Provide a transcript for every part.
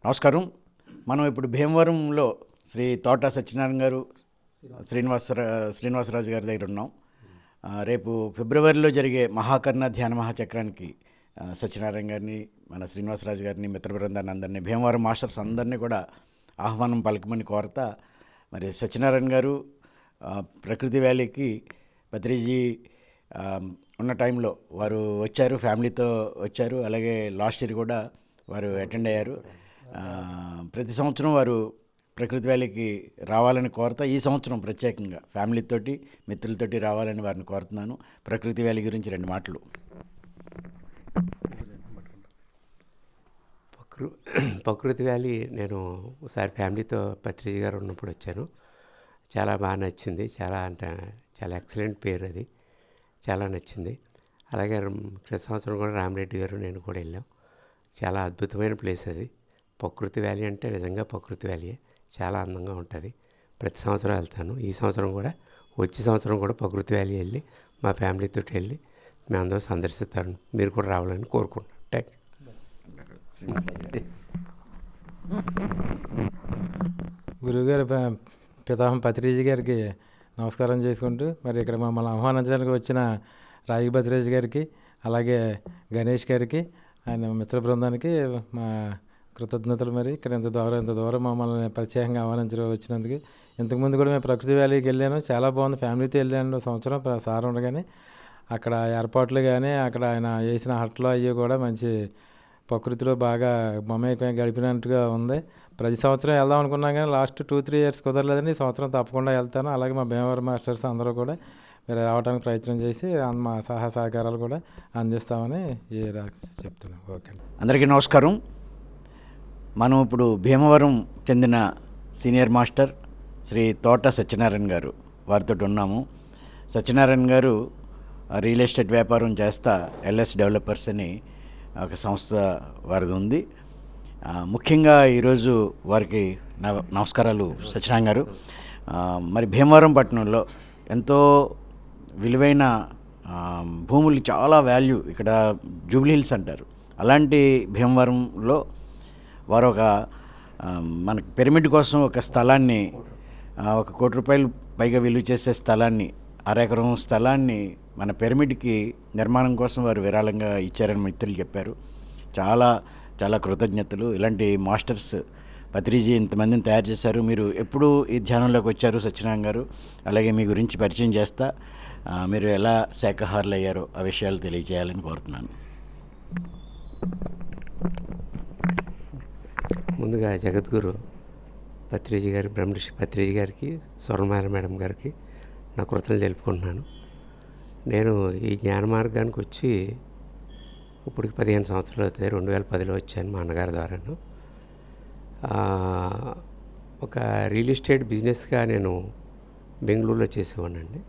నమస్కారం. మనం ఇప్పుడు భీమవరంలో శ్రీ తోట సత్యనారాయణ గారు, శ్రీనివాసరాజు గారి దగ్గర ఉన్నాం. రేపు ఫిబ్రవరిలో జరిగే మహాకర్ణ ధ్యాన మహాచక్రానికి సత్యనారాయణ గారిని, మన శ్రీనివాసరాజు గారిని, మిత్ర బృందాన్ని అందరినీ, భీమవరం మాస్టర్స్ అందరినీ కూడా ఆహ్వానం పలకమని కోరతా, మరి సత్యనారాయణ గారు ప్రకృతి వ్యాలీకి పత్రిజీ ఉన్న టైంలో వారు వచ్చారు, ఫ్యామిలీతో వచ్చారు. అలాగే లాస్ట్ ఇయర్ కూడా వారు అటెండ్ అయ్యారు. ప్రతి సంవత్సరం వారు ప్రకృతి వ్యాలీకి రావాలని కోరతా, ఈ సంవత్సరం ప్రత్యేకంగా ఫ్యామిలీతోటి, మిత్రులతోటి రావాలని వారిని కోరుతున్నాను. ప్రకృతి వ్యాలీ గురించి 2 మాటలు. ప్రకృతి వ్యాలీ నేను ఒకసారి ఫ్యామిలీతో పత్రిజీ గారు ఉన్నప్పుడు వచ్చాను. చాలా బాగా నచ్చింది. చాలా ఎక్సలెంట్ పేరు, అది చాలా నచ్చింది. అలాగే ప్రతి సంవత్సరం కూడా రామిరెడ్డి గారు నేను కూడా వెళ్ళాం. చాలా అద్భుతమైన ప్లేస్ అది. ప్రకృతి వ్యాలీ అంటే నిజంగా ప్రకృతి వ్యాలీయే, చాలా అందంగా ఉంటుంది. ప్రతి సంవత్సరం వెళ్తాను. ఈ సంవత్సరం కూడా, వచ్చే సంవత్సరం కూడా ప్రకృతి వ్యాలీ వెళ్ళి మా ఫ్యామిలీతో వెళ్ళి మేమందరం సందర్శిస్తాను. మీరు కూడా రావాలని కోరుకుంటున్నాను. Thank you. గురువుగారు పితామహ పత్రిజీ గారికి నమస్కారం చేసుకుంటూ, మరి ఇక్కడ మమ్మల్ని ఆహ్వానించడానికి వచ్చిన రాగి భద్రాజు గారికి, అలాగే గణేష్ గారికి, ఆయన మిత్ర బృందానికి మా కృతజ్ఞతలు. మరి ఇక్కడ ఇంత దూరం మమ్మల్ని ప్రత్యేకంగా ఆహ్వానించడం వచ్చినందుకు. ఇంతకుముందు కూడా మేము ప్రకృతి వ్యాలీకి వెళ్ళాను, చాలా బాగుంది. ఫ్యామిలీతో వెళ్ళాను సంవత్సరం సార్ ఉండగానే. అక్కడ ఏర్పాట్లు కానీ, అక్కడ ఆయన వేసిన హట్లు అవి కూడా మంచి ప్రకృతిలో బాగా మమేకమై గడిపినట్టుగా ఉంది. ప్రతి సంవత్సరం వెళ్దాం అనుకున్నాం కానీ లాస్ట్ 2-3 ఇయర్స్ కుదరలేదని ఈ సంవత్సరం తప్పకుండా వెళ్తాను. అలాగే మా భీమవరం మాస్టర్స్ అందరూ కూడా మీరు రావడానికి ప్రయత్నం చేసి మా సహకారాలు కూడా అందిస్తామని చెప్తున్నాం. ఓకే, అందరికీ నమస్కారం. మనం ఇప్పుడు భీమవరం చెందిన సీనియర్ మాస్టర్ శ్రీ తోట సత్యనారాయణ గారు వారితో ఉన్నాము. సత్యనారాయణ గారు రియల్ ఎస్టేట్ వ్యాపారం చేస్తా ఎల్ఎస్ డెవలపర్స్ అని ఒక సంస్థ వారిది ఉంది. ముఖ్యంగా ఈరోజు వారికి నమస్కారాలు సత్యనారాయణ గారు. మరి భీమవరం పట్టణంలో ఎంతో విలువైన భూములు, చాలా వాల్యూ, ఇక్కడ జూబ్లీ హిల్స్ అంటారు. అలాంటి భీమవరంలో వారు ఒక మనకి పిరమిడ్ కోసం ఒక స్థలాన్ని, 1 కోటి రూపాయలు పైగా విలువ చేసే స్థలాన్ని, 1/2 ఎకరం స్థలాన్ని మన పిరమిడ్కి నిర్మాణం కోసం వారు విరాళంగా ఇచ్చారని మిత్రులు చెప్పారు. చాలా చాలా కృతజ్ఞతలు. ఇలాంటి మాస్టర్స్ పత్రిజీ ఇంతమందిని తయారు చేశారు. మీరు ఎప్పుడు ఈ ధ్యానంలోకి వచ్చారు సత్యనారాయణ గారు? అలాగే మీ గురించి పరిచయం చేస్తా, మీరు ఎలా శాఖాహారులు అయ్యారో ఆ విషయాలు తెలియజేయాలని కోరుతున్నాను. ముందుగా జగద్గురు పత్రిజీ గారి, బ్రహ్మర్షి పత్రిజీ గారికి, స్వర్ణమాల మేడం గారికి నా కృతజ్ఞతలు తెలుపుకుంటున్నాను. నేను ఈ జ్ఞాన మార్గానికి వచ్చి ఇప్పటికి 15 సంవత్సరాలు అవుతాయి. 2010లో వచ్చాను మా అన్నగారి ద్వారాను. ఒక రియల్ ఎస్టేట్ బిజినెస్గా నేను బెంగళూరులో చేసేవాడినండి.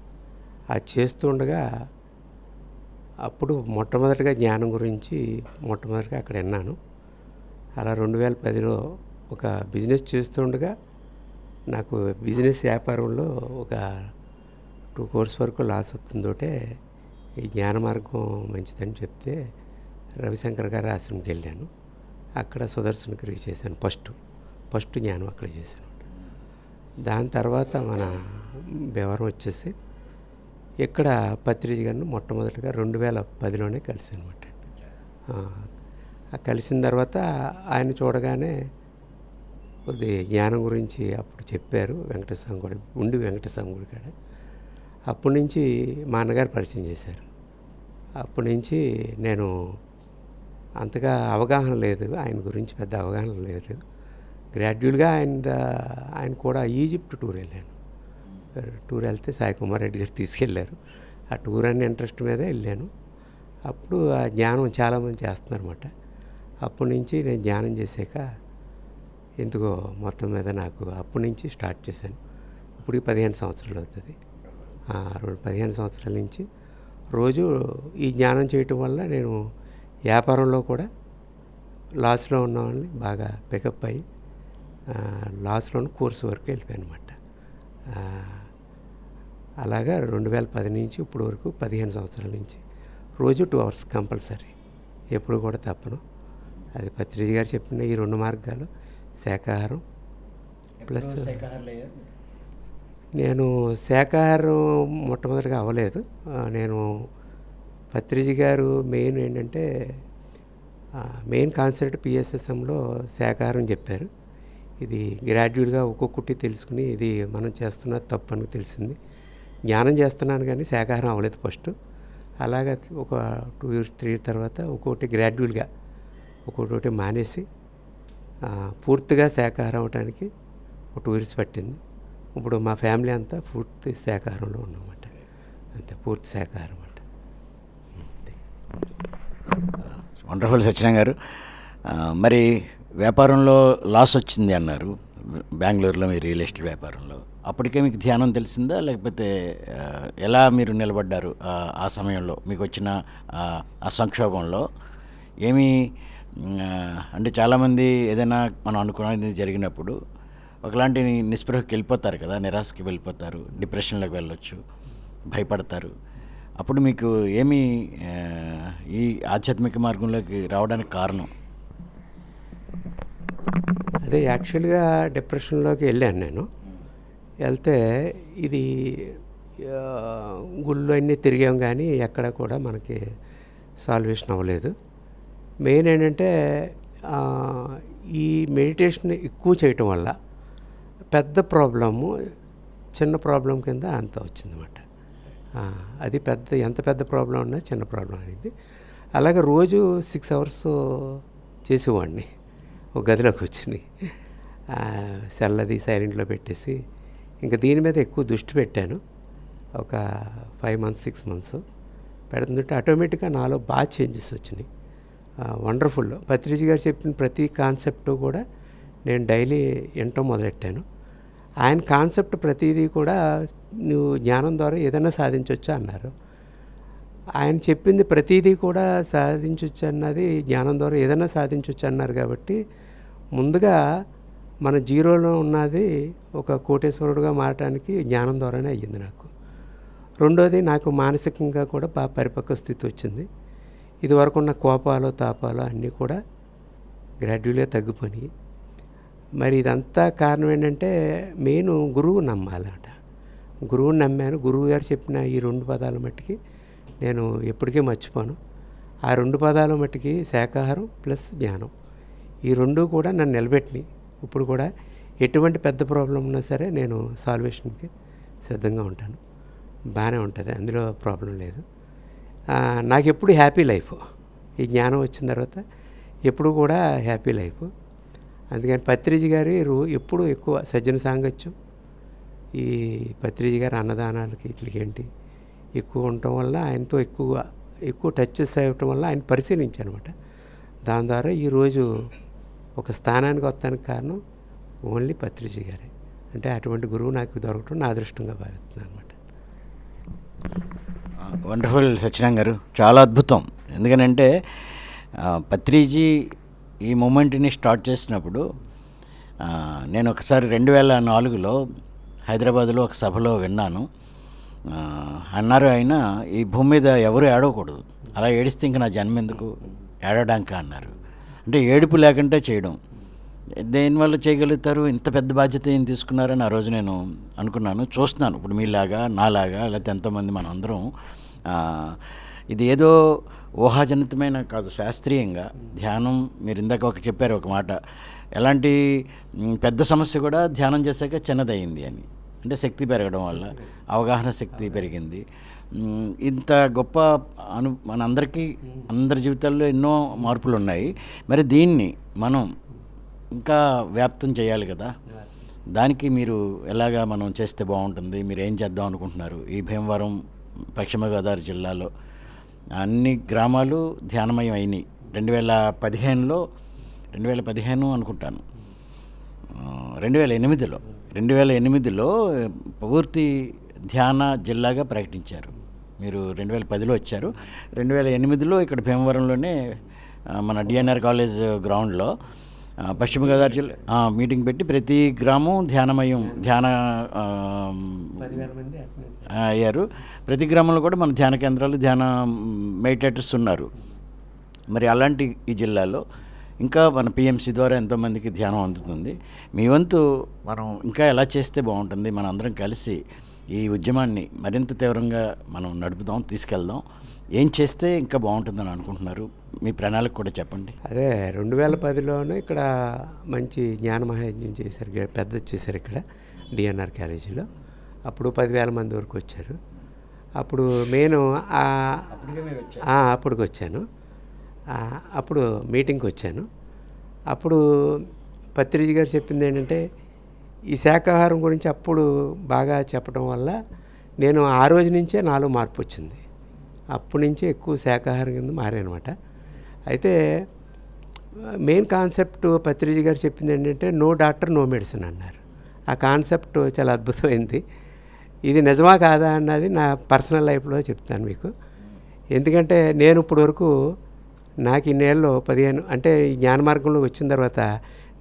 అది చేస్తుండగా అప్పుడు మొట్టమొదటిగా జ్ఞానం గురించి అక్కడ విన్నాను. అలా 2010లో ఒక బిజినెస్ చేస్తుండగా నాకు బిజినెస్ వ్యాపారంలో ఒక 2 crores వరకు లాస్ అవుతుందోటే ఈ జ్ఞాన మార్గం మంచిదని చెప్తే రవిశంకర్ గారి ఆశ్రమంకి వెళ్ళాను. అక్కడ సుదర్శన క్రియ చేశాను. ఫస్ట్ జ్ఞానం అక్కడ చేశాను. దాని తర్వాత మన భీమవరం వచ్చేసి ఇక్కడ పత్రిజీ గారిని మొట్టమొదటిగా 2010లోనే కలిసాను అనమాట. కలిసిన తర్వాత ఆయన చూడగానే కొద్ది జ్ఞానం గురించి అప్పుడు చెప్పారు. వెంకటస్వామి గుడి కాడ. అప్పటి నుంచి మా అన్నగారు పరిచయం చేశారు. అప్పటి నుంచి నేను అంతగా అవగాహన లేదు, ఆయన గురించి పెద్ద అవగాహన లేదు. గ్రాడ్యువల్గా ఆయన కూడా ఈజిప్ట్ టూర్ వెళ్ళాను. టూర్ వెళ్తే సాయి కుమార్ రెడ్డి గారు తీసుకెళ్ళారు. ఆ టూర్ అనే ఇంట్రెస్ట్ మీద వెళ్ళాను. అప్పుడు ఆ జ్ఞానం చాలామంది చేస్తున్నారన్నమాట. అప్పటి నుంచి నేను ధ్యానం చేశాక ఎందుకో మొత్తం మీద నాకు అప్పటి నుంచి స్టార్ట్ చేశాను. ఇప్పుడు 15 సంవత్సరాలు అవుతుంది. 15 సంవత్సరాల నుంచి రోజు ఈ జ్ఞానం చేయటం వల్ల నేను వ్యాపారంలో కూడా లాస్లో ఉన్న వాళ్ళని బాగా పికప్ అయ్యి లాస్లోని కోర్సు వరకు వెళ్ళిపోయాను అనమాట. అలాగా 2010 నుంచి ఇప్పుడు వరకు 15 సంవత్సరాల నుంచి రోజు 2 hours కంపల్సరీ, ఎప్పుడు కూడా తప్పను. అది పత్రిజీ గారు చెప్పిన ఈ 2 మార్గాలు శాకాహారం ప్లస్ నేను శాకాహారం మొట్టమొదటిగా అవ్వలేదు. నేను పత్రిజీ గారు మెయిన్ ఏంటంటే మెయిన్ కాన్సెప్ట్ పిఎస్ఎస్ఎంలో శాకాహారం చెప్పారు. ఇది గ్రాడ్యువల్గా ఒక్కొక్కటి తెలుసుకుని ఇది మనం చేస్తున్నది తప్పు అని తెలిసింది. జ్ఞానం చేస్తున్నాను కానీ శాకాహారం అవ్వలేదు ఫస్ట్. అలాగా ఒక 2 years 3 years తర్వాత ఒక్కొక్కటి గ్రాడ్యువల్గా ఒక్కొక్కటి మానేసి పూర్తిగా శాకాహారం అవడానికి ఒక 2 years పట్టింది. ఇప్పుడు మా ఫ్యామిలీ అంతా పూర్తి శాకాహారంలో ఉన్నామన్నమాట. అంతే, పూర్తి శాకాహారం అంట. వండర్ఫుల్ సత్యనారాయణ గారు. మరి వ్యాపారంలో లాస్ వచ్చింది అన్నారు, బెంగళూరులో మీ రియల్ ఎస్టేట్ వ్యాపారంలో. అప్పటికే మీకు ధ్యానం తెలిసిందా, లేకపోతే ఎలా మీరు నిలబడ్డారు ఆ సమయంలో మీకు వచ్చిన ఆ సంక్షోభంలో? ఏమీ అంటే చాలామంది ఏదైనా మనం అనుకున్నది జరిగినప్పుడు ఒకలాంటి నిస్పృహకి వెళ్ళిపోతారు కదా, నిరాశకి వెళ్ళిపోతారు, డిప్రెషన్లోకి వెళ్ళొచ్చు, భయపడతారు. అప్పుడు మీకు ఏమి ఈ ఆధ్యాత్మిక మార్గంలోకి రావడానికి కారణం? అదే యాక్చువల్గా డిప్రెషన్లోకి వెళ్ళాను నేను. వెళ్తే ఇది గుళ్ళు అన్నీ తిరిగాం కానీ ఎక్కడ కూడా మనకి సాల్వేషన్ అవ్వలేదు. మెయిన్ ఏంటంటే ఈ మెడిటేషన్ ఎక్కువ చేయటం వల్ల పెద్ద ప్రాబ్లము చిన్న ప్రాబ్లం కింద అంత వచ్చిందన్నమాట. అది ఎంత పెద్ద ప్రాబ్లం ఉన్నా చిన్న ప్రాబ్లం అనేది. అలాగే రోజు 6 hours చేసేవాడిని ఒక గదిలో కూర్చుని, సెల్ అది సైలెంట్లో పెట్టేసి ఇంకా దీని మీద ఎక్కువ దృష్టి పెట్టాను. ఒక 5 months 6 months పెడుతుంటే ఆటోమేటిక్గా నాలో బాగా చేంజెస్ వచ్చినాయి. వండర్ఫుల్. పత్రిజీ గారు చెప్పిన ప్రతి కాన్సెప్ట్ కూడా నేను డైలీ వినటం మొదలెట్టాను. ఆయన కాన్సెప్ట్ ప్రతిదీ కూడా నువ్వు జ్ఞానం ద్వారా ఏదైనా సాధించవచ్చు అన్నారు. ఆయన చెప్పింది ప్రతిదీ కూడా సాధించవచ్చు అన్నది జ్ఞానం ద్వారా ఏదైనా సాధించవచ్చు అన్నారు. కాబట్టి ముందుగా మన జీరోలో ఉన్నది ఒక కోటేశ్వరుడుగా మారడానికి జ్ఞానం ద్వారానే అయ్యింది నాకు. రెండోది, నాకు మానసికంగా కూడా బాగా పరిపక్వ స్థితి వచ్చింది. ఇదివరకు ఉన్న కోపాలు తాపాలు అన్నీ కూడా గ్రాడ్యువల్గా తగ్గిపోయి, మరి ఇదంతా కారణం ఏంటంటే మెయిన్ గురువు నమ్మాలట. గురువుని నమ్మాను. గురువు గారు చెప్పిన ఈ 2 పదాల మట్టికి నేను ఎప్పటికీ మర్చిపోను. ఆ 2 పదాల మట్టికి శాకాహారం ప్లస్ జ్ఞానం, ఈ 2 కూడా నన్ను నిలబెట్టినాయి. ఇప్పుడు కూడా ఎటువంటి పెద్ద ప్రాబ్లం ఉన్నా సరే నేను సాల్వేషన్కి సిద్ధంగా ఉంటాను. బాగానే ఉంటుంది, అందులో ప్రాబ్లం లేదు. నాకు ఎప్పుడు హ్యాపీ లైఫ్. ఈ జ్ఞానం వచ్చిన తర్వాత ఎప్పుడు కూడా హ్యాపీ లైఫ్. అందుకని పత్రిజీ గారి ఎప్పుడు ఎక్కువ సజ్జన సాంగత్యం, ఈ పత్రిజీ గారి అన్నదానాలకి వీటికి ఏంటి ఎక్కువ ఉండటం వల్ల ఆయనతో ఎక్కువ టచెస్ అవ్వటం వల్ల ఆయన పరిశీలించాను అనమాట. దాని ద్వారా ఈరోజు ఒక స్థానానికి వస్తానికి కారణం ఓన్లీ పత్రిజీ గారే. అంటే అటువంటి గురువు నాకు దొరకటం నా అదృష్టంగా భావిస్తున్నాను అనమాట. వండర్ఫుల్ సత్యనారాయణ గారు, చాలా అద్భుతం. ఎందుకనంటే పత్రిజీ ఈ మూమెంట్ని స్టార్ట్ చేసినప్పుడు నేను ఒకసారి 2004లో హైదరాబాద్లో ఒక సభలో విన్నాను. అన్నారు ఆయన, ఈ భూమి మీద ఎవరు ఏడవకూడదు, అలా ఏడిస్తే ఇంక నా జన్మ ఎందుకు, ఏడవడానికి అన్నారు. అంటే ఏడుపు లేకుంటే చేయడం, దేనివల్ల చేయగలుగుతారు, ఇంత పెద్ద బాధ్యత ఏం తీసుకున్నారని ఆ రోజు నేను అనుకున్నాను. చూస్తున్నాను ఇప్పుడు మీలాగా నాలాగా లేకపోతే ఎంతోమంది మనం అందరం ఇది ఏదో ఊహాజనితమైన కాదు, శాస్త్రీయంగా ధ్యానం. మీరు ఇందాక చెప్పారు ఒక మాట, ఎలాంటి పెద్ద సమస్య కూడా ధ్యానం చేశాక చిన్నదయ్యింది అని. అంటే శక్తి పెరగడం వల్ల అవగాహన శక్తి పెరిగింది. ఇంత గొప్ప మనందరికీ అందరి జీవితాల్లో ఎన్నో మార్పులు ఉన్నాయి. మరి దీన్ని మనం ఇంకా వ్యాప్తం చేయాలి కదా, దానికి మీరు ఎలాగా మనం చేస్తే బాగుంటుంది, మీరు ఏం చేద్దాం అనుకుంటున్నారు? ఈ భీమవరం పశ్చిమ గోదావరి జిల్లాలో అన్ని గ్రామాలు ధ్యానమయం అయినాయి. 2015 అనుకుంటాను, 2008లో పూర్తి ధ్యాన జిల్లాగా ప్రకటించారు. మీరు 2010లో వచ్చారు. 2008లో ఇక్కడ భీమవరంలోనే మన డిఎన్ఆర్ కాలేజ్ గ్రౌండ్లో పశ్చిమ గోదావరి జిల్లా మీటింగ్ పెట్టి ప్రతి గ్రామం ధ్యాన అయ్యారు. ప్రతి గ్రామంలో కూడా మన ధ్యాన కేంద్రాలు, ధ్యాన మెడిటేటర్స్ ఉన్నారు. మరి అలాంటి ఈ జిల్లాలో ఇంకా మన పిఎంసి ద్వారా ఎంతోమందికి ధ్యానం అందుతుంది. మీ వంతు మనం ఇంకా ఎలా చేస్తే బాగుంటుంది, మన అందరం కలిసి ఈ ఉద్యమాన్ని మరింత తీవ్రంగా మనం నడుపుదాం, తీసుకెళ్దాం, ఏం చేస్తే ఇంకా బాగుంటుందని అనుకుంటున్నారు? మీ ప్రణాళిక కూడా చెప్పండి. అదే 2010లోనే ఇక్కడ మంచి జ్ఞాన మహాయజ్ఞం చేశారు, పెద్దది చేశారు ఇక్కడ డిఎన్ఆర్ కాలేజీలో. అప్పుడు 10,000 మంది వరకు వచ్చారు. అప్పుడు నేను అప్పటికి వచ్చాను. అప్పుడు మీటింగ్కి వచ్చాను. అప్పుడు పత్రిజీ గారు చెప్పింది ఏంటంటే, ఈ శాకాహారం గురించి అప్పుడు బాగా చెప్పడం వల్ల నేను ఆ రోజు నుంచే నాలో మార్పు వచ్చింది. అప్పటి నుంచే ఎక్కువ శాకాహారం కింద మారానమాట. అయితే మెయిన్ కాన్సెప్ట్ పత్రిజీ గారు చెప్పింది ఏంటంటే, నో డాక్టర్ నో మెడిసిన్ అన్నారు. ఆ కాన్సెప్ట్ చాలా అద్భుతమైంది. ఇది నిజమా కాదా అన్నది నా పర్సనల్ లైఫ్లో చెప్తాను మీకు. ఎందుకంటే నేను ఇప్పుడు వరకు నాకు ఇన్నేళ్ళు 15 అంటే ఈ జ్ఞాన మార్గంలో వచ్చిన తర్వాత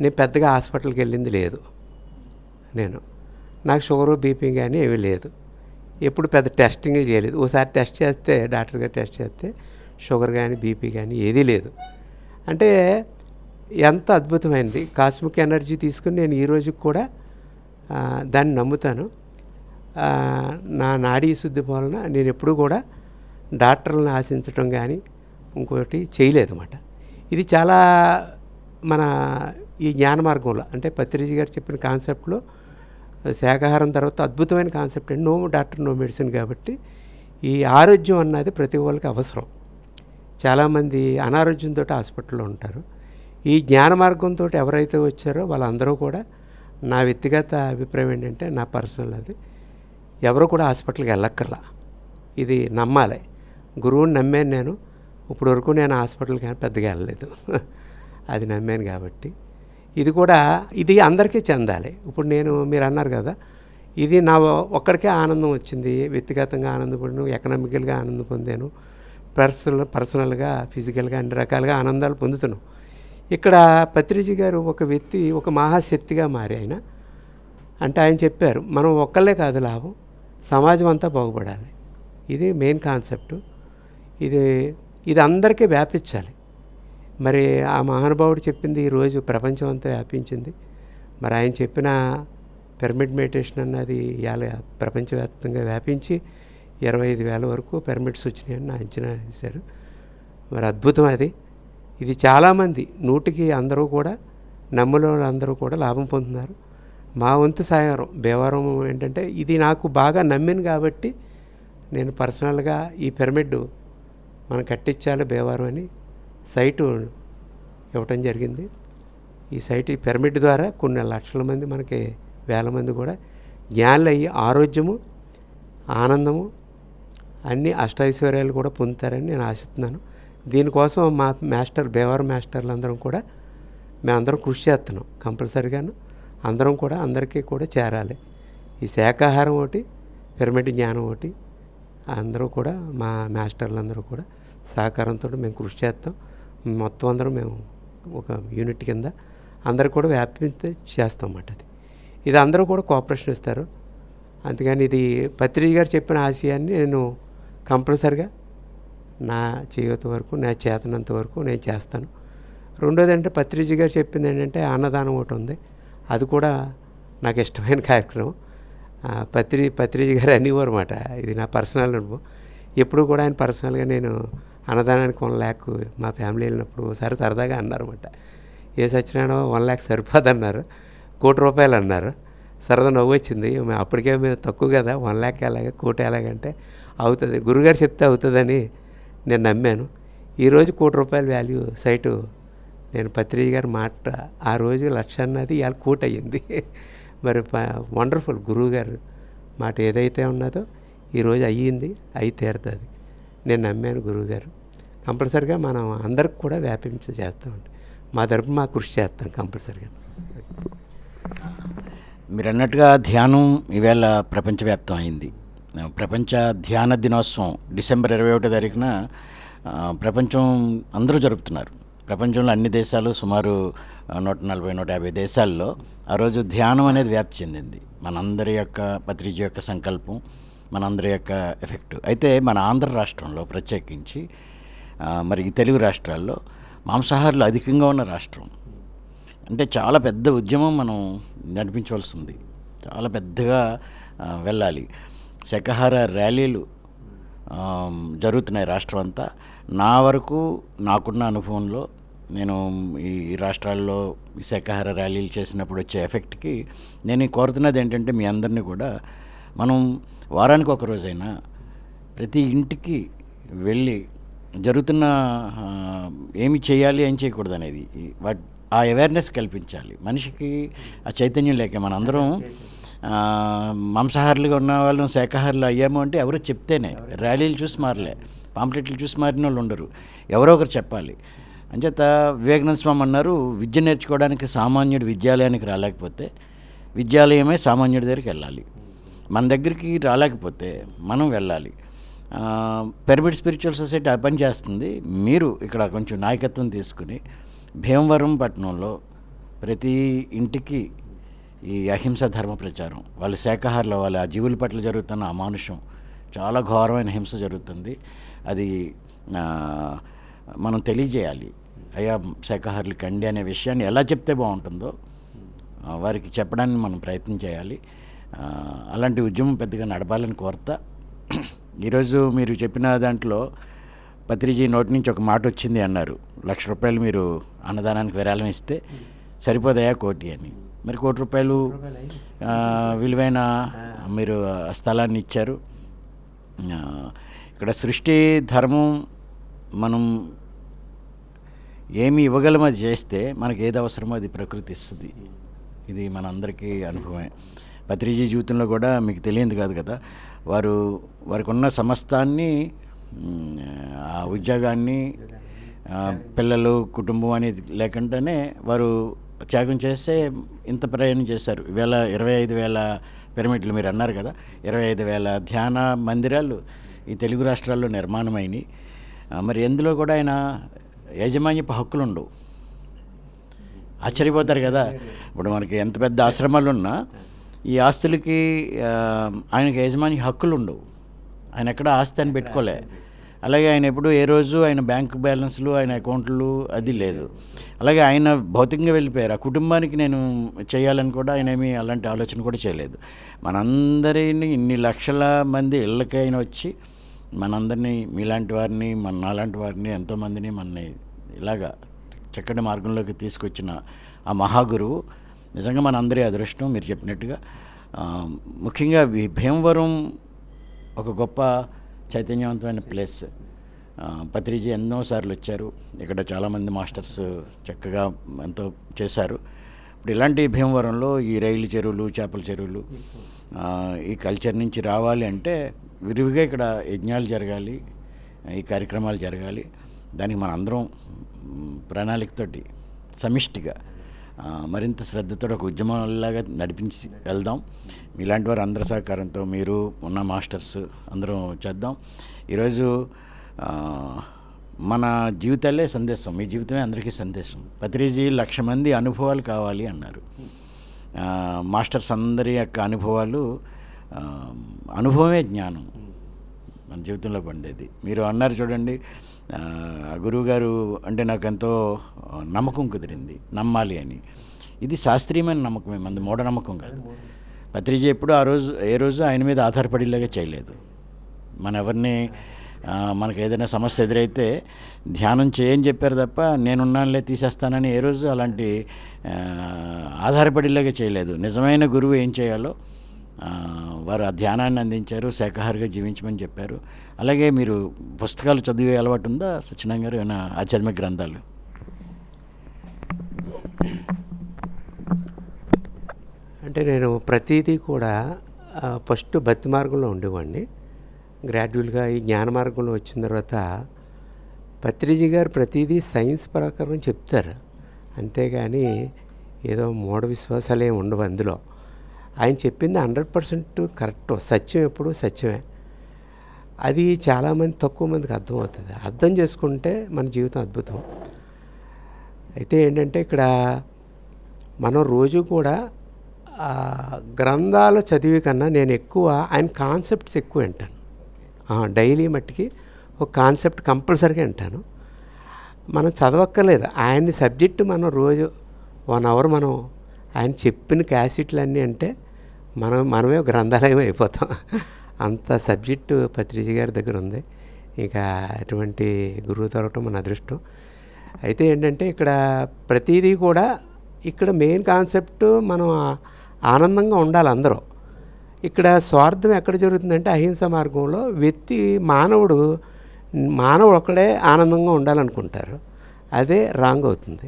నేను పెద్దగా హాస్పిటల్కి వెళ్ళింది లేదు. నాకు షుగరు బీపీ కానీ ఏమీ లేదు. ఎప్పుడు పెద్ద టెస్టింగ్లు చేయలేదు. ఒకసారి టెస్ట్ చేస్తే, డాక్టర్ గారు టెస్ట్ చేస్తే షుగర్ కానీ బీపీ కానీ ఏదీ లేదు. అంటే ఎంత అద్భుతమైంది. కాస్మిక్ ఎనర్జీ తీసుకుని నేను ఈ రోజుకి కూడా దాన్ని నమ్ముతాను. నా నాడీ శుద్ధి వలన నేను ఎప్పుడు కూడా డాక్టర్లను ఆశించడం కానీ ఇంకోటి చేయలేదన్నమాట. ఇది చాలా మన ఈ జ్ఞాన మార్గంలో అంటే పత్రిజీ గారు చెప్పిన కాన్సెప్ట్లో శాకాహారం తర్వాత అద్భుతమైన కాన్సెప్ట్ అండి. No doctor no medicine. కాబట్టి ఈ ఆరోగ్యం అన్నది ప్రతి వాళ్ళకి అవసరం. చాలామంది అనారోగ్యంతో హాస్పిటల్లో ఉంటారు. ఈ జ్ఞాన మార్గంతో ఎవరైతే వచ్చారో వాళ్ళందరూ కూడా, నా వ్యక్తిగత అభిప్రాయం ఏంటంటే, నా పర్సనల్ అది, ఎవరు కూడా హాస్పిటల్కి వెళ్ళక్కర్లా. ఇది నమ్మాలి. గురువుని నమ్మాను నేను. ఇప్పుడు వరకు నేను హాస్పిటల్కి పెద్దగా వెళ్ళలేదు. అది నమ్మాను కాబట్టి ఇది అందరికీ చెందాలి. ఇప్పుడు మీరు అన్నారు కదా, ఇది నా ఒక్కడికే ఆనందం వచ్చింది. వ్యక్తిగతంగా ఆనందపడిను, ఎకనామికల్గా ఆనందం పొందాను, పర్సనల్గా ఫిజికల్గా అన్ని రకాలుగా ఆనందాలు పొందుతున్నాం. ఇక్కడ పత్రిజీ గారు ఒక వ్యక్తి, ఒక మహాశక్తిగా మారి ఆయన అంటే ఆయన చెప్పారు, మనం ఒక్కళ్ళే కాదు లాభం, సమాజం అంతా బాగుపడాలి. ఇది మెయిన్ కాన్సెప్ట్. ఇది అందరికీ వ్యాపించాలి. మరి ఆ మహానుభావుడు చెప్పింది ఈరోజు ప్రపంచం అంతా వ్యాపించింది. మరి ఆయన చెప్పిన పిరమిడ్ మెడిటేషన్ అన్నది ఇవాళ ప్రపంచవ్యాప్తంగా వ్యాపించి 25,000 వరకు పిరమిడ్స్ వచ్చినాయని నా అంచనా వేశారు. మరి అద్భుతం అది. ఇది చాలామంది, 100కి అందరూ కూడా, నమ్ములో అందరూ కూడా లాభం పొందుతున్నారు. మా వంతు సహాయం భీమవరం ఏంటంటే, ఇది నాకు బాగా నమ్మిను కాబట్టి నేను పర్సనల్గా ఈ పిరమిడ్ మనం కట్టించాలి భీమవరం అని సైటు ఇవ్వటం జరిగింది. ఈ సైట్, ఈ పిరమిడ్ ద్వారా కొన్ని లక్షల మంది, మనకి వేల మంది కూడా జ్ఞానులు అయ్యి ఆరోగ్యము, ఆనందము, అన్ని అష్టైశ్వర్యాలు కూడా పొందుతారని నేను ఆశిస్తున్నాను. దీనికోసం మా భీమవరం మాస్టర్లు అందరం కూడా మేమందరం కృషి చేస్తున్నాం. కంపల్సరీగాను అందరం కూడా అందరికీ కూడా చేరాలి. ఈ శాకాహారం ఒకటి, పిరమిడ్ జ్ఞానం ఒకటి, అందరూ కూడా మా మాస్టర్లు అందరూ కూడా సహకారంతో మేము కృషి చేస్తాం. మొత్తం అందరం మేము ఒక యూనిట్ కింద అందరూ కూడా వ్యాపించి చేస్తాం అన్నమాట. ఇది అందరూ కూడా కోఆపరేషన్ ఇస్తారు. అందుకని ఇది పత్రిజీ గారు చెప్పిన ఆశయాన్ని నేను కంపల్సరిగా నా చేయూత వరకు, నా చేతనంత వరకు నేను చేస్తాను. రెండోది అంటే పత్రిజీ గారు చెప్పింది ఏంటంటే, అన్నదానం ఒకటి ఉంది. అది కూడా నాకు ఇష్టమైన కార్యక్రమం. పత్రిజీ గారు అనేవారు అన్నమాట. ఇది నా పర్సనల్ అనుభవం. ఎప్పుడు కూడా ఆయన పర్సనల్గా నేను అన్నదానానికి 1 lakh మా ఫ్యామిలీ వెళ్ళినప్పుడు ఒకసారి సరదాగా అన్నారన్నమాట. ఏ సత్యనారాయణ 1 lakh సరిపోదన్నారు, ₹1 కోటి అన్నారు. సరదా నవ్వు వచ్చింది. అప్పటికే మేము తక్కువ కదా, 1 lakh ఎలాగ, 1 కోటి ఎలాగంటే అవుతుంది, గురుగారు చెప్తే అవుతుందని నేను నమ్మాను. ఈరోజు ₹1 కోటి వాల్యూ సైటు నేను పత్రిజీ గారి మాట, ఆ రోజు 1,00,000 అన్నది ఇవాళ 1 కోటి అయ్యింది. మరి వండర్ఫుల్. గురువు గారు మాట ఏదైతే ఉన్నదో ఈరోజు అయ్యింది, అయి తీరుతుంది. నేను నమ్మాను గురువుగారు. కంపల్సరిగా మనం అందరికి కూడా వ్యాపించ చేస్తామండి. మా తరపున మా కృషి చేస్తాం కంపల్సరిగా. మీరు అన్నట్టుగా ధ్యానం ఈవేళ ప్రపంచవ్యాప్తం అయింది. ప్రపంచ ధ్యాన దినోత్సవం డిసెంబర్ 21వ తారీఖున ప్రపంచం అందరూ జరుపుతున్నారు. ప్రపంచంలో అన్ని దేశాలు, సుమారు 140-150 దేశాల్లో ఆ రోజు ధ్యానం అనేది వ్యాప్తి చెందింది. మనందరి యొక్క పత్రిజీ యొక్క సంకల్పం, మనందరి యొక్క ఎఫెక్ట్. అయితే మన ఆంధ్ర రాష్ట్రంలో ప్రత్యేకించి మరి ఈ తెలుగు రాష్ట్రాల్లో మాంసాహారులు అధికంగా ఉన్న రాష్ట్రం. అంటే చాలా పెద్ద ఉద్యమం మనం నడిపించవలసి ఉంది. చాలా పెద్దగా వెళ్ళాలి. శాకాహార ర్యాలీలు జరుగుతున్నాయి రాష్ట్రం అంతా. నా వరకు నాకున్న అనుభవంలో నేను ఈ రాష్ట్రాల్లో ఈ శాకాహార ర్యాలీలు చేసినప్పుడు వచ్చే ఎఫెక్ట్కి నేను కోరుతున్నది ఏంటంటే మీ అందరినీ కూడా మనం వారానికి ఒక రోజైనా ప్రతి ఇంటికి వెళ్ళి జరుగుతున్న ఏమి చేయాలి ఏం చేయకూడదు అనేది ఆ అవేర్నెస్ కల్పించాలి మనిషికి. ఆ చైతన్యం లేక మనందరం మాంసాహారులుగా ఉన్న వాళ్ళం శాకాహారులు అయ్యాము అంటే ఎవరో చెప్తేనే. ర్యాలీలు చూసి మారలే, పాంప్లెట్లు చూసి మారిన వాళ్ళు ఉండరు, ఎవరో ఒకరు చెప్పాలి. అంచేత వివేకానంద స్వామి అన్నారు, విద్య నేర్చుకోవడానికి సామాన్యుడు విద్యాలయానికి రాలేకపోతే విద్యాలయమే సామాన్యుడి దగ్గరికి వెళ్ళాలి. మన దగ్గరికి రాలేకపోతే మనం వెళ్ళాలి. పిరమిడ్ స్పిరిచువల్ సొసైటీ ఆ పని చేస్తుంది. మీరు ఇక్కడ కొంచెం నాయకత్వం తీసుకుని భీమవరం పట్టణంలో ప్రతి ఇంటికి ఈ అహింస ధర్మ ప్రచారం, వాళ్ళ శాకాహారులు వాళ్ళ ఆ జీవుల పట్ల జరుగుతున్న అమానుషం, చాలా ఘోరమైన హింస జరుగుతుంది, అది మనం తెలియజేయాలి. అయ్యా శాకాహారులు కండి అనే విషయాన్ని ఎలా చెప్తే బాగుంటుందో వారికి చెప్పడానికి మనం ప్రయత్నం చేయాలి. అలాంటి ఉద్యమం పెద్దగా నడపాలని కోరుతా. ఈరోజు మీరు చెప్పిన దాంట్లో పత్రిజీ నోటి నుంచి ఒక మాట వచ్చింది అన్నారు, ₹1,00,000 మీరు అన్నదానానికి విరాళం ఇస్తే సరిపోదయా కోటి అని. మరి ₹1,00,000 విలువైన మీరు స్థలాన్ని ఇచ్చారు. ఇక్కడ సృష్టి ధర్మం మనం ఏమి ఇవ్వగలమో అది చేస్తే మనకి ఏది అవసరమో అది ప్రకృతి ఇస్తుంది. ఇది మనందరికీ అనుభవమే. పత్రిజీ జీవితంలో కూడా మీకు తెలియదు కాదు కదా, వారికి ఉన్న సమస్తాన్ని, ఆ ఉద్యోగాన్ని, పిల్లలు, కుటుంబం అనేది లేకుండానే వారు త్యాగం చేస్తే ఇంత ప్రయాణం చేశారు. ఇవాళ 25,000 పిరమిడ్లు మీరు అన్నారు కదా, 25,000 ధ్యాన మందిరాలు ఈ తెలుగు రాష్ట్రాల్లో నిర్మాణమైనవి. మరి ఎందులో కూడా ఆయన యాజమాన్యపు హక్కులు ఉండవు. ఆశ్చర్యపోతారు కదా, ఇప్పుడు మనకి ఎంత పెద్ద ఆశ్రమాలు ఉన్నా ఈ ఆస్తులకి ఆయనకి యాజమాన్య హక్కులు ఉండవు. ఆయన ఎక్కడ ఆస్తి అని పెట్టుకోలే. అలాగే ఆయన ఎప్పుడు ఏ రోజు ఆయన బ్యాంకు బ్యాలెన్స్లు, ఆయన అకౌంట్లు అది లేదు. అలాగే ఆయన భౌతికంగా వెళ్ళిపోయారు. ఆ కుటుంబానికి నేను చేయాలని కూడా ఆయన ఏమీ అలాంటి ఆలోచన కూడా చేయలేదు. మనందరినీ ఇన్ని లక్షల మంది ఇళ్ళకి ఆయన వచ్చి మనందరినీ, మీలాంటి వారిని, నాలాంటి వారిని, ఎంతోమందిని మనని ఇలాగా చక్కటి మార్గంలోకి తీసుకొచ్చిన ఆ మహాగురువు నిజంగా మన అందరి అదృష్టం. మీరు చెప్పినట్టుగా ముఖ్యంగా భీమవరం ఒక గొప్ప చైతన్యవంతమైన ప్లేస్. పత్రిజీ ఎన్నోసార్లు వచ్చారు. ఇక్కడ చాలామంది మాస్టర్స్ చక్కగా ఎంతో చేశారు. ఇప్పుడు ఇలాంటి భీమవరంలో ఈ రైలు చెరువులు, చేపల చెరువులు, ఈ కల్చర్ నుంచి రావాలి అంటే విరివిగా ఇక్కడ యజ్ఞాలు జరగాలి, ఈ కార్యక్రమాలు జరగాలి. దానికి మన అందరం ప్రణాళికతోటి సమిష్టిగా మరింత శ్రద్ధతో ఒక ఉద్యమంలాగా నడిపించి వెళ్దాం. మీలాంటి వారు అందరి సహకారంతో, మీరు ఉన్న మాస్టర్స్ అందరం చేద్దాం. ఈరోజు మన జీవితాలే సందేశం, మీ జీవితమే అందరికీ సందేశం. పత్రిజీ 1,00,000 మంది అనుభవాలు కావాలి అన్నారు. మాస్టర్స్ అందరి యొక్క అనుభవాలు, అనుభవమే జ్ఞానం మన జీవితంలో పండేది. మీరు అన్నారు చూడండి, గురువుగారు అంటే నాకు ఎంతో నమ్మకం కుదిరింది, నమ్మాలి అని. ఇది శాస్త్రీయమైన నమ్మకమే, మంది మూఢనమ్మకం కాదు. పత్రిజీ ఎప్పుడు ఏ రోజు ఆయన మీద ఆధారపడేలాగా చేయలేదు. మన ఎవరిని మనకు ఏదైనా సమస్య ఎదురైతే ధ్యానం చేయని చెప్పారు తప్ప నేనున్నానులే తీసేస్తానని ఏ రోజు అలాంటి ఆధారపడేలాగా చేయలేదు. నిజమైన గురువు ఏం చేయాలో వారు ఆ ధ్యానాన్ని అందించారు, శాకాహారిగా జీవించమని చెప్పారు. అలాగే మీరు పుస్తకాలు చదివే అలవాటు ఉందా సత్యనారాయణ గారు? ఏమైనా ఆధ్యాత్మిక గ్రంథాలు? అంటే నేను ప్రతిదీ కూడా ఫస్ట్ భక్తి మార్గంలో ఉండేవాడిని. గ్రాడ్యువల్గా ఈ జ్ఞాన మార్గంలో వచ్చిన తర్వాత పత్రిజీ గారు ప్రతిదీ సైన్స్ ప్రకారం చెప్తారు, అంతేగాని ఏదో మూఢ విశ్వాసాలు ఏమి ఉండవు అందులో. ఆయన చెప్పింది 100% కరెక్ట్. సత్యం ఎప్పుడు సత్యమే. అది చాలామంది, తక్కువ మందికి అర్థమవుతుంది. అర్థం చేసుకుంటే మన జీవితం అద్భుతం. అయితే ఏంటంటే ఇక్కడ మనం రోజు కూడా గ్రంథాలు చదివి కన్నా నేను ఎక్కువ ఆయన కాన్సెప్ట్స్ ఎక్కువ వింటాను. డైలీ మట్టికి ఒక కాన్సెప్ట్ కంపల్సరీగా వింటాను. మనం చదవక్కర్లేదు. ఆయన్ని సబ్జెక్టు మనం రోజు 1 అవర్ మనం ఆయన చెప్పిన క్యాసెట్లన్నీ అంటే మనమే గ్రంథాలయం అయిపోతాం. అంత సబ్జెక్టు పత్రిజీ గారి దగ్గర ఉంది. ఇక అటువంటి గురువు దొరకటం మన అదృష్టం. అయితే ఏంటంటే ఇక్కడ ప్రతిదీ కూడా ఇక్కడ మెయిన్ కాన్సెప్ట్ మనం ఆనందంగా ఉండాలి అందరూ. ఇక్కడ స్వార్థం ఎక్కడ జరుగుతుందంటే అహింస మార్గంలో మానవుడు ఒక్కడే ఆనందంగా ఉండాలనుకుంటారు. అదే రాంగ్ అవుతుంది.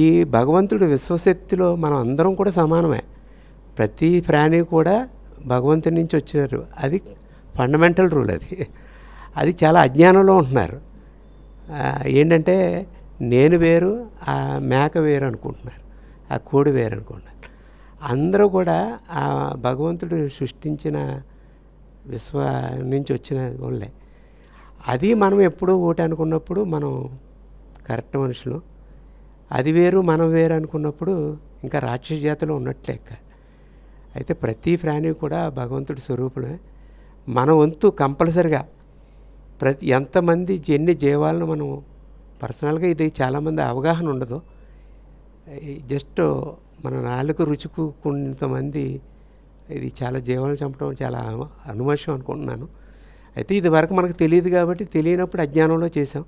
ఈ భగవంతుడు విశ్వశక్తిలో మనం అందరం కూడా సమానమే. ప్రతి ప్రాణి కూడా భగవంతుడి నుంచి వచ్చారు. అది ఫండమెంటల్ రూల్. అది చాలా అజ్ఞానంలో ఉంటున్నారు. ఏంటంటే నేను వేరు, ఆ మేక వేరు అనుకుంటున్నారు, ఆ కోడి వేరు అనుకుంటున్నారు. అందరూ కూడా ఆ భగవంతుడు సృష్టించిన విశ్వ నుంచి వచ్చిన వాళ్ళే. అది మనం ఎప్పుడూ ఒకటి అనుకున్నప్పుడు మనం కరెక్ట్ మనుషులు. అది వేరు మనం వేరు అనుకున్నప్పుడు ఇంకా రాక్షస జాతిలో ఉన్నట్లే. అయితే ప్రతి ప్రాణి కూడా భగవంతుడి స్వరూపమే. మన వంతు కంపల్సరిగా ఎంతమంది ఎన్ని జీవాలను మనం పర్సనల్గా ఇది చాలామంది అవగాహన ఉండదు. జస్ట్ మన నాలుగు రుచికు కొంతమంది ఇది చాలా జీవాలను చంపడం చాలా అనుమోషం అనుకుంటున్నాను. అయితే ఇది వరకు మనకు తెలియదు కాబట్టి తెలియనప్పుడు అజ్ఞానంలో చేసాం.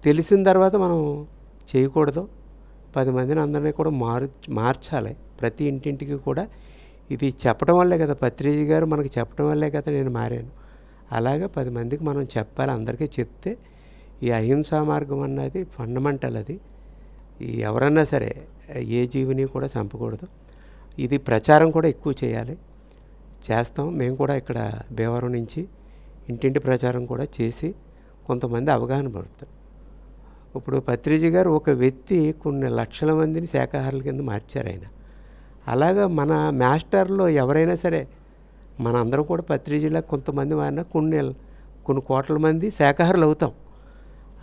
తెలిసిన తర్వాత మనం చేయకూడదు. 10 మందిని అందరినీ కూడా మార్చాలి. ప్రతి ఇంటింటికి కూడా ఇది చెప్పడం వల్లే కదా, పత్రిజీ గారు మనకు చెప్పడం వల్లే కదా నేను మారాను. అలాగే 10 మందికి మనం చెప్పాలి. అందరికీ చెప్తే ఈ అహింసా మార్గం అన్నది ఫండమెంటల్. అది ఎవరన్నా సరే ఏ జీవిని కూడా చంపకూడదు. ఇది ప్రచారం కూడా ఎక్కువ చేయాలి. చేస్తాం. మేము కూడా ఇక్కడ భీమవరం నుంచి ఇంటింటి ప్రచారం కూడా చేసి కొంతమంది అవగాహన పడతారు. ఇప్పుడు పత్రిజీ గారు ఒక వ్యక్తి కొన్ని లక్షల మందిని శాకాహారుల కింద మార్చారు ఆయన. అలాగా మన మాస్టర్లో ఎవరైనా సరే మన అందరం కూడా పత్రిజీలా కొంతమంది వారిన కొన్ని కోట్ల మంది శాకాహారులు అవుతాం.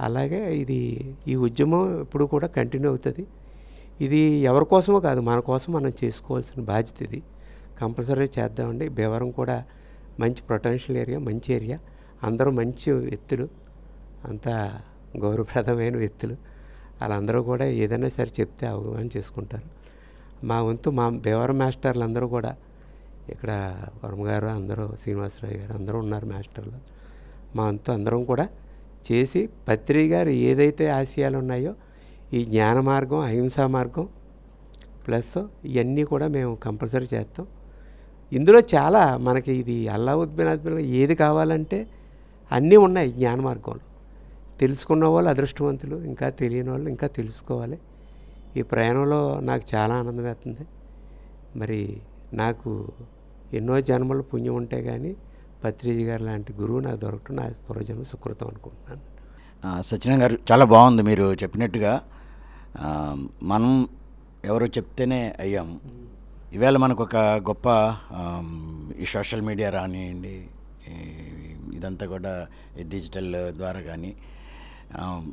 అలాగే ఈ ఉద్యమం ఇప్పుడు కూడా కంటిన్యూ అవుతుంది. ఇది ఎవరి కోసమో కాదు, మన కోసం మనం చేసుకోవాల్సిన బాధ్యత. ఇది కంపల్సరీ చేద్దామండి. భీమవరం కూడా మంచి పొటెన్షియల్ ఏరియా, మంచి ఏరియా. అందరూ మంచి వ్యక్తులు, అంతా గౌరవప్రదమైన వ్యక్తులు. వాళ్ళందరూ కూడా ఏదైనా సరే చెప్తే అవగాహన చేసుకుంటారు. మా వంతు మా భీమవరం మాస్టర్లు అందరూ కూడా ఇక్కడ వర్మ గారు, అందరూ శ్రీనివాసరావు గారు అందరూ ఉన్నారు మాస్టర్లు. మా వంతు అందరం కూడా చేసి పత్రిజీ గారు ఏదైతే ఆశయాలు ఉన్నాయో ఈ జ్ఞాన మార్గం, అహింసా మార్గం ప్లస్ ఇవన్నీ కూడా మేము కంపల్సరీ చేస్తాం. ఇందులో చాలా మనకి ఇది అల్లావుద్దీన్ అద్భుతంలో ఏది కావాలంటే అన్నీ ఉన్నాయి జ్ఞాన మార్గంలో. తెలుసుకున్న వాళ్ళు అదృష్టవంతులు, ఇంకా తెలియని వాళ్ళు ఇంకా తెలుసుకోవాలి. ఈ ప్రయాణంలో నాకు చాలా ఆనందం వేస్తుంది. మరి నాకు ఎన్నో జన్మల పుణ్యం ఉంటే కానీ పత్రిజీ గారు లాంటి గురువు నాకు దొరకటం నా పూర్వజన్మ సుకృతం అనుకుంటున్నాను. సత్యనారాయణ గారు చాలా బాగుంది మీరు చెప్పినట్టుగా. మనం ఎవరో చెప్తేనే అయ్యాము. ఈవేళ మనకు ఒక గొప్ప ఈ సోషల్ మీడియా రానివ్వండి, ఇదంతా కూడా డిజిటల్ ద్వారా కానీ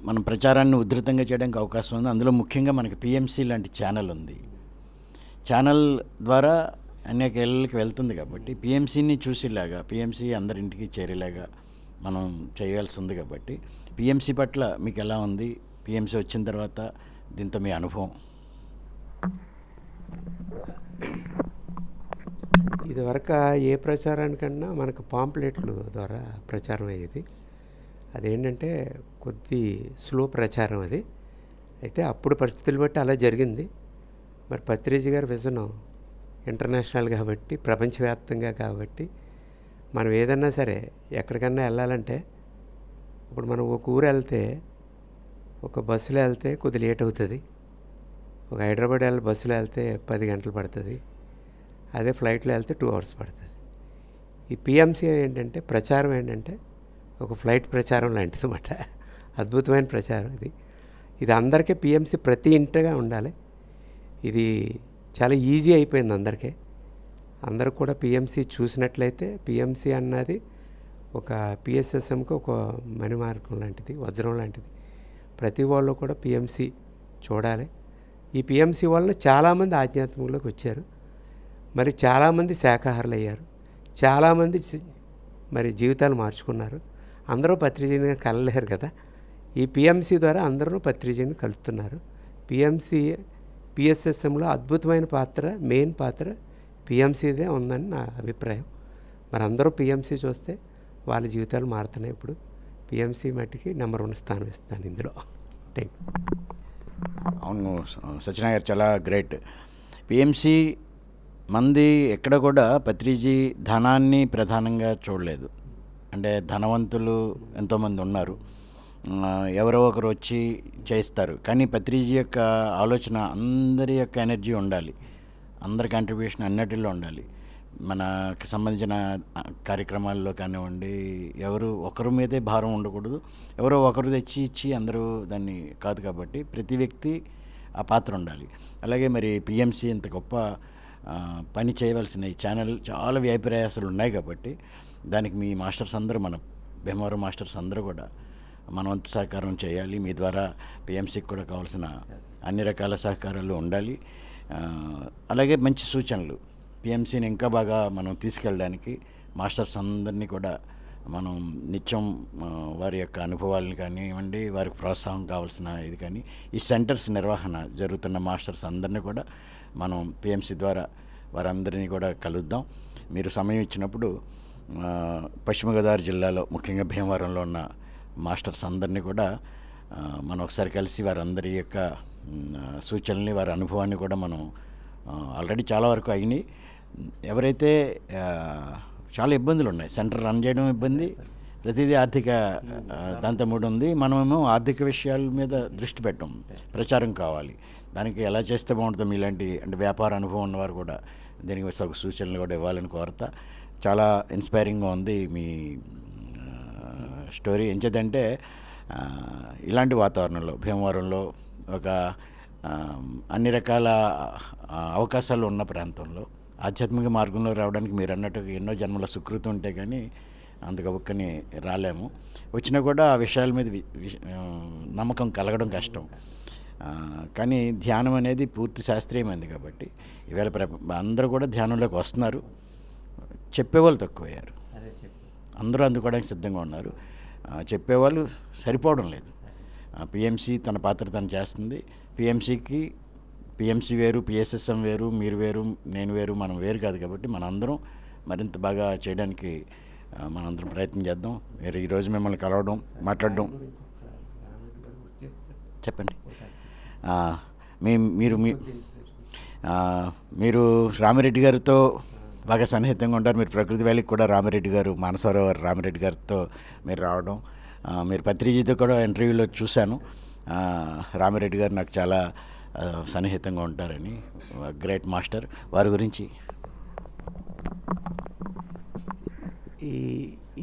మనం ప్రచారాన్ని ఉధృతంగా చేయడానికి అవకాశం ఉంది. అందులో ముఖ్యంగా మనకి పిఎంసి లాంటి ఛానల్ ఉంది. ఛానల్ ద్వారా అనేక ఇళ్ళకి వెళ్తుంది కాబట్టి పిఎంసిని చూసేలాగా, పిఎంసి అందరింటికి చేరేలాగా మనం చేయాల్సి ఉంది. కాబట్టి పిఎంసి పట్ల మీకు ఎలా ఉంది? పిఎంసి వచ్చిన తర్వాత దీంతో మీ అనుభవం? ఇదివరకు ఏ ప్రచారానికన్నా మనకు పాంప్లెట్లు ద్వారా ప్రచారం అయ్యేది. అదేంటంటే కొద్ది స్లో ప్రచారం అది. అయితే అప్పుడు పరిస్థితులు బట్టి అలా జరిగింది. మరి పత్రిజీ గారి విజనం ఇంటర్నేషనల్ కాబట్టి, ప్రపంచవ్యాప్తంగా కాబట్టి మనం ఏదన్నా సరే ఎక్కడికన్నా వెళ్ళాలంటే, ఇప్పుడు మనం ఒక ఊరు వెళ్తే ఒక బస్సులో వెళ్తే కొద్ది లేట్ అవుతుంది. ఒక హైదరాబాద్ బస్సులో వెళ్తే 10 గంటలు పడుతుంది. అదే ఫ్లైట్లో వెళ్తే 2 అవర్స్ పడుతుంది. ఈ పిఎంసి ఏంటంటే ప్రచారం ఏంటంటే ఒక ఫ్లైట్ ప్రచారం లాంటిది అన్నమాట. అద్భుతమైన ప్రచారం ఇది అందరికీ పిఎంసి ప్రతి ఇంటిగా ఉండాలి. ఇది చాలా ఈజీ అయిపోయింది అందరికీ. అందరూ కూడా పిఎంసి చూసినట్లయితే పిఎంసి అన్నది ఒక పిఎస్ఎస్ఎంకి ఒక మణిమార్గం లాంటిది, వజ్రం లాంటిది. ప్రతి వాళ్ళు కూడా పిఎంసి చూడాలి. ఈ పిఎంసి వల్ల చాలామంది ఆధ్యాత్మికంలోకి వచ్చారు. మరి చాలామంది శాకాహారులు అయ్యారు. చాలామంది మరి జీవితాలు మార్చుకున్నారు. అందరూ పత్రిజీని కలలేరు కదా. ఈ పిఎంసి ద్వారా అందరూ పత్రిజీని కలుపుతున్నారు. పిఎస్ఎస్ఎంలో అద్భుతమైన పాత్ర, మెయిన్ పాత్ర పిఎంసిదే ఉందని నా అభిప్రాయం. మరి అందరూ పిఎంసి చూస్తే వాళ్ళ జీవితాలు మారుతున్నాయి. ఇప్పుడు పిఎంసి మట్టికి నెంబర్ 1 స్థానం ఇస్తాను ఇందులో. Thank you. అవును సత్యనారాయణ గారు, చాలా గ్రేట్. పిఎంసి మంది ఎక్కడ కూడా పత్రిజీ ధనాన్ని ప్రధానంగా చూడలేదు. అంటే ధనవంతులు ఎంతోమంది ఉన్నారు, ఎవరో ఒకరు వచ్చి చేయిస్తారు. కానీ పత్రిజీ యొక్క ఆలోచన అందరి యొక్క ఎనర్జీ ఉండాలి, అందరి కాంట్రిబ్యూషన్ అన్నిటిలో ఉండాలి. మనకి సంబంధించిన కార్యక్రమాల్లో కానివ్వండి, ఎవరు ఒకరి మీదే భారం ఉండకూడదు, ఎవరో ఒకరు తెచ్చి ఇచ్చి అందరూ దాన్ని కాదు. కాబట్టి ప్రతి వ్యక్తి ఆ పాత్ర ఉండాలి. అలాగే మరి పిఎంసి ఇంత గొప్ప పని చేయవలసిన ఈ ఛానల్ చాలా వ్యయప్రయాసాలు ఉన్నాయి. కాబట్టి దానికి మీ మాస్టర్స్ అందరూ, మన భీమవరం మాస్టర్స్ అందరూ కూడా మన వంతు సహకారం చేయాలి. మీ ద్వారా పిఎంసికి కూడా కావాల్సిన అన్ని రకాల సహకారాలు ఉండాలి. అలాగే మంచి సూచనలు, పిఎంసిని ఇంకా బాగా మనం తీసుకెళ్ళడానికి మాస్టర్స్ అందరినీ కూడా మనం నిత్యం వారి యొక్క అనుభవాలను కానివ్వండి, వారికి ప్రోత్సాహం కావాల్సిన ఇది కానీ, ఈ సెంటర్స్ నిర్వహణ జరుగుతున్న మాస్టర్స్ అందరినీ కూడా మనం పిఎంసి ద్వారా వారందరినీ కూడా కలుద్దాం. మీరు సమయం ఇచ్చినప్పుడు పశ్చిమ గోదావరి జిల్లాలో ముఖ్యంగా భీమవరంలో ఉన్న మాస్టర్స్ అందరినీ కూడా మనం ఒకసారి కలిసి వారందరి యొక్క సూచనల్ని, వారి అనుభవాన్ని కూడా మనం ఆల్రెడీ చాలా వరకు అయినాయి. ఎవరైతే చాలా ఇబ్బందులు ఉన్నాయి, సెంటర్ రన్ చేయడం ఇబ్బంది, ప్రతిదీ ఆర్థిక దాంతో మూడు ఉంది. మనమేమో ఆర్థిక విషయాల మీద దృష్టి పెట్టాం, ప్రచారం కావాలి, దానికి ఎలా చేస్తే బాగుంటుందో మీలాంటి అంటే వ్యాపార అనుభవం ఉన్నవారు కూడా దీనికి ఒక సూచనలు కూడా ఇవ్వాలని కోరతా. చాలా ఇన్స్పైరింగ్గా ఉంది మీ స్టోరీ. ఎంచేదంటే ఇలాంటి వాతావరణంలో భీమవరంలో ఒక అన్ని రకాల అవకాశాలు ఉన్న ప్రాంతంలో ఆధ్యాత్మిక మార్గంలో రావడానికి మీరు అన్నట్టు ఎన్నో జన్మల సుకృతి ఉంటే కానీ అందుకని రాలేము. వచ్చినా కూడా ఆ విషయాల మీద నమ్మకం కలగడం కష్టం. కానీ ధ్యానం అనేది పూర్తి శాస్త్రీయమైంది. కాబట్టి ఈవేళ అందరూ కూడా ధ్యానంలోకి వస్తున్నారు, చెప్పేవాళ్ళు తక్కువయ్యారు, అందరూ అందుకోవడానికి సిద్ధంగా ఉన్నారు. చెప్పేవాళ్ళు సరిపోవడం లేదు. పిఎంసి తన పాత్ర తను చేస్తుంది. పిఎంసి వేరు, పిఎస్ఎస్ఎం వేరు, మీరు వేరు, నేను వేరు, మనం వేరు కాదు. కాబట్టి మనందరం మరింత బాగా చేయడానికి మనందరం ప్రయత్నం చేద్దాం. మీరు ఈరోజు మిమ్మల్ని కలవడం, మాట్లాడడం చెప్పండి. మీరు రామిరెడ్డి గారితో బాగా సన్నిహితంగా ఉంటారు. మీరు ప్రకృతి వ్యాలీకి కూడా రామిరెడ్డి గారు, మానసరోవర్ రామిరెడ్డి గారితో మీరు రావడం, మీరు పత్రిజీతో కూడా ఇంటర్వ్యూలో చూశాను. రామిరెడ్డి గారు నాకు చాలా సన్నిహితంగా ఉంటారని. Great master. వారి గురించి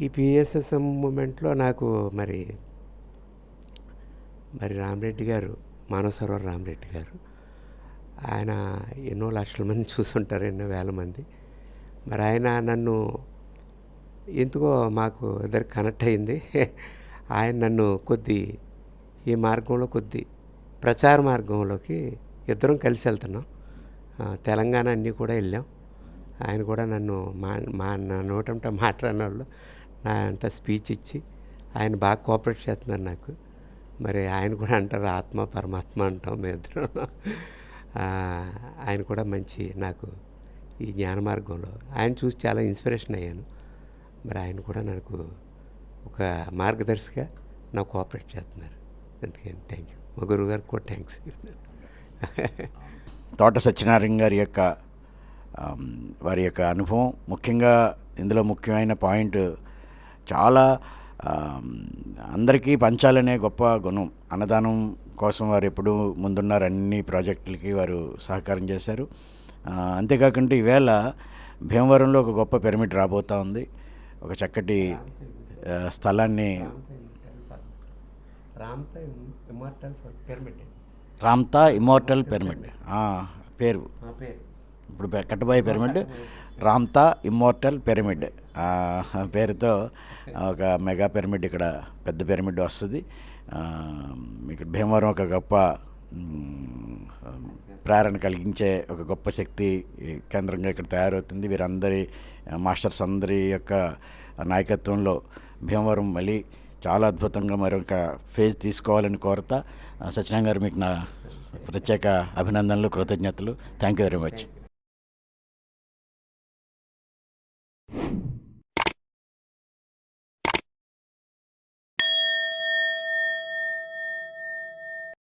ఈ పిఎస్ఎస్ఎం మూమెంట్లో నాకు మరి రామిరెడ్డి గారు, మానసరోవర్ రామిరెడ్డి గారు, ఆయన ఎన్నో లక్షల మంది చూసుంటారు, ఎన్నో వేల మంది. మరి ఆయన నన్ను ఎందుకో మాకు ఇద్దరు కనెక్ట్ అయింది. ఆయన నన్ను ఈ మార్గంలో ప్రచార మార్గంలోకి ఇద్దరం కలిసి వెళ్తున్నాం. తెలంగాణ అన్నీ కూడా వెళ్ళాం. ఆయన కూడా నన్ను నా నోటంట మాట్లాడిన వాళ్ళు నా అంట స్పీచ్ ఇచ్చి ఆయన బాగా కోఆపరేట్ చేస్తున్నారు నాకు. మరి ఆయన కూడా అంటారు ఆత్మ పరమాత్మ అంటాం మేమిద్దరం. ఆయన కూడా మంచి నాకు ఈ జ్ఞాన మార్గంలో ఆయన చూసి చాలా ఇన్స్పిరేషన్ అయ్యాను. మరి ఆయన కూడా నాకు ఒక మార్గదర్శిగా నాకు కోఆపరేట్ చేస్తున్నారు. అందుకని థ్యాంక్ యూ. మా గురువు గారికి కూడా థ్యాంక్స్. తోట సత్యనారాయణ గారి యొక్క వారి యొక్క అనుభవం, ముఖ్యంగా ఇందులో ముఖ్యమైన పాయింట్ చాలా అందరికీ పంచాలనే గొప్ప గుణం. అన్నదానం కోసం వారు ఎప్పుడూ ముందున్నారు, అన్ని ప్రాజెక్టులకి వారు సహకారం చేశారు. అంతేకాకుండా ఈవేళ భీమవరంలో ఒక గొప్ప పిరమిడ్ రాబోతూ ఉంది. ఒక చక్కటి స్థలాన్ని రామ్తా ఇమ్మోర్టల్ పిరమిడ్ పేరు ఇప్పుడు కట్టబోయే పిరమిడ్ రామ్తా ఇమ్మోర్టల్ పిరమిడ్ పేరుతో ఒక మెగా పిరమిడ్, ఇక్కడ పెద్ద పిరమిడ్ వస్తుంది. ఇక్కడ భీమవరం ఒక గొప్ప ప్రేరణ కలిగించే ఒక గొప్ప శక్తి కేంద్రంగా ఇక్కడ తయారవుతుంది. వీరందరి మాస్టర్స్ అందరి యొక్క నాయకత్వంలో భీమవరం మళ్ళీ చాలా అద్భుతంగా మరొక ఫేజ్ తీసుకోవాలని కోరుతా. సత్యనారాయణ గారు, మీకు నా ప్రత్యేక అభినందనలు, కృతజ్ఞతలు. Thank you very much.